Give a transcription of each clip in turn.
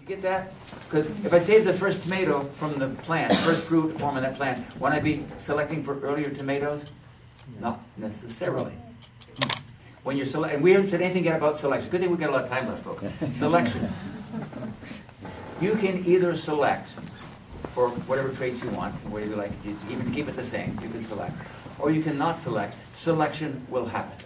get that? Because if I save the first tomato from the plant, first fruit form of that plant, won't I be selecting for earlier tomatoes? Not necessarily. When you're and we haven't said anything yet about selection. Good thing we've got a lot of time left, folks. Selection. You can either select for whatever traits you want, whatever you like, even to keep it the same, you can select. Or you can not select. Selection will happen.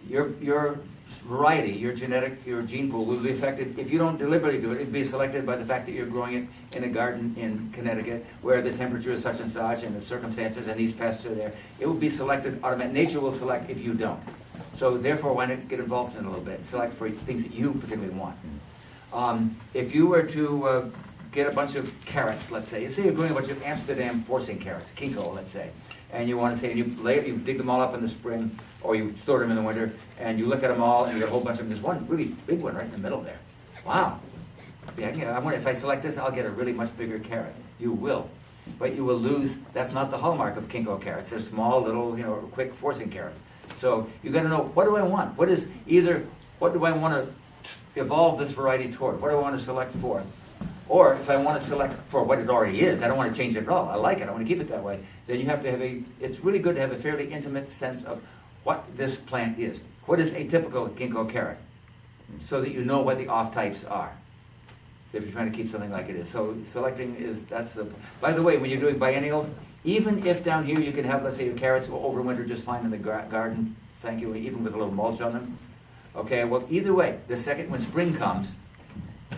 Your variety, your gene pool will be affected. If you don't deliberately do it, it'll be selected by the fact that you're growing it in a garden in Connecticut where the temperature is such and such and the circumstances and these pests are there. It will be selected automatically. Nature will select if you don't. So therefore, why not get involved in it a little bit and select for things that you particularly want. If you were to get a bunch of carrots, let's say you're growing a bunch of Amsterdam forcing carrots, Kinko, let's say, and you want to say, you dig them all up in the spring, or you store them in the winter, and you look at them all, and you get a whole bunch of them. There's one really big one right in the middle there. Wow. Yeah, I wonder if I select this, I'll get a really much bigger carrot. You will. But you will lose, that's not the hallmark of Kinko carrots. They're small, little, quick forcing carrots. So you got to know, what do I want? What do I want to evolve this variety toward? What do I want to select for? Or if I want to select for what it already is, I don't want to change it at all. I like it. I want to keep it that way. Then you have to have it's really good to have a fairly intimate sense of what this plant is. What is a typical Kinko carrot? So that you know what the off types are. So if you're trying to keep something like it is. So selecting by the way, when you're doing biennials, even if down here you can have, let's say your carrots will overwinter just fine in the garden, thank you, even with a little mulch on them. Okay, well either way, when spring comes,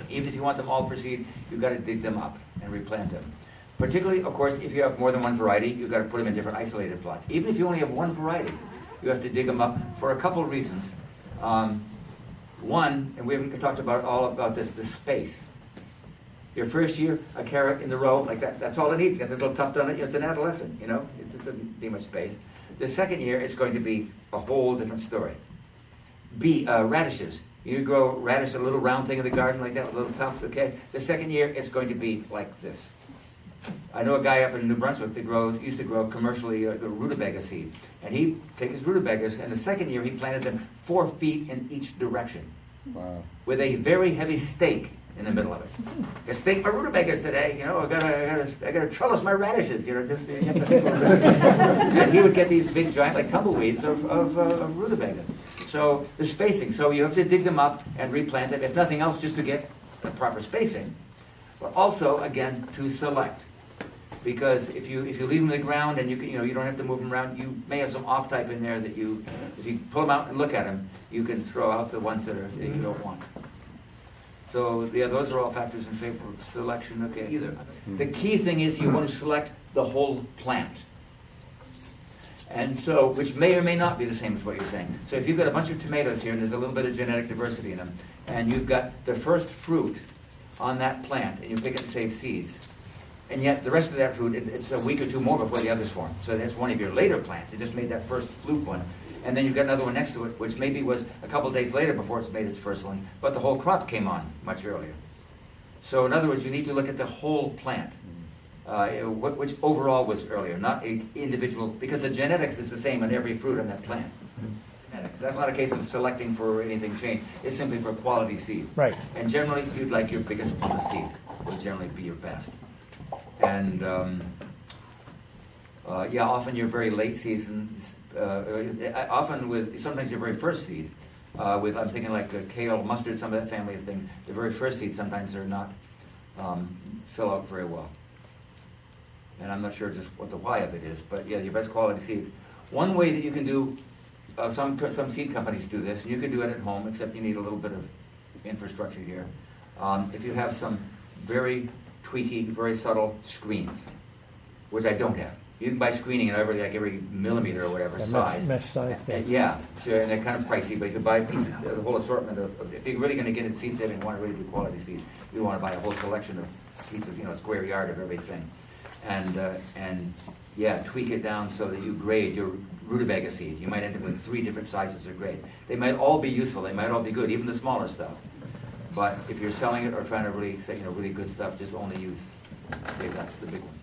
even if you want them all for seed, you've got to dig them up and replant them. Particularly, of course, if you have more than one variety, you've got to put them in different isolated plots. Even if you only have one variety, you have to dig them up for a couple of reasons. One, and we haven't talked all about this, the space. Your first year, a carrot in the row, like that's all it needs. It's got this little tuft on it, it's an adolescent, it doesn't need much space. The second year, it's going to be a whole different story. Radishes. You grow radish, a little round thing in the garden like that, with a little tuft, okay? The second year, it's going to be like this. I know a guy up in New Brunswick that used to grow commercially rutabaga seed. And he'd take his rutabagas, and the second year he planted them 4 feet in each direction. Wow. With a very heavy stake in the middle of it. I stake my rutabagas today, I gotta trellis my radishes, and he would get these big giant, like tumbleweeds of rutabaga. So the spacing, so you have to dig them up and replant them, if nothing else, just to get the proper spacing. But also, again, to select. Because if you leave them in the ground and you don't have to move them around, you may have some off type in there that if you pull them out and look at them, you can throw out the ones that you don't want. So yeah, those are all factors in favor of selection. Okay, either. The key thing is you want to select the whole plant. And so, which may or may not be the same as what you're saying. So if you've got a bunch of tomatoes here and there's a little bit of genetic diversity in them, and you've got the first fruit on that plant, and you pick it to save seeds, and yet the rest of that fruit, it's a week or two more before the others form. So that's one of your later plants. It just made that first fluke one. And then you've got another one next to it, which maybe was a couple days later before it's made its first one, but the whole crop came on much earlier. So in other words, you need to look at the whole plant. Which overall was earlier, not an individual, because the genetics is the same on every fruit on that plant. Genetics. That's not a case of selecting for anything changed. It's simply for quality seed. Right. And generally, you'd like your biggest pump of seed would generally be your best. And often your very late seasons, sometimes your very first seed, I'm thinking like kale, mustard, some of that family of things, the very first seeds sometimes are not fill out very well. And I'm not sure just what the why of it is, but yeah, your best quality seeds. One way that you can do, some seed companies do this, and you can do it at home, except you need a little bit of infrastructure here. If you have some very tweaky, very subtle screens, which I don't have. You can buy screening in every millimeter or whatever size. Mesh size thing. Yeah, so, and they're kind of pricey, but you can buy the whole assortment of, if you're really going to get it seed saving, you want to really do quality seed, you want to buy a whole selection of pieces, square yard of everything. And tweak it down so that you grade your rutabaga seed. You might end up with 3 different sizes of grades. They might all be useful, they might all be good, even the smaller stuff. But if you're selling it or trying to really say, really good stuff, just only save that for the big ones.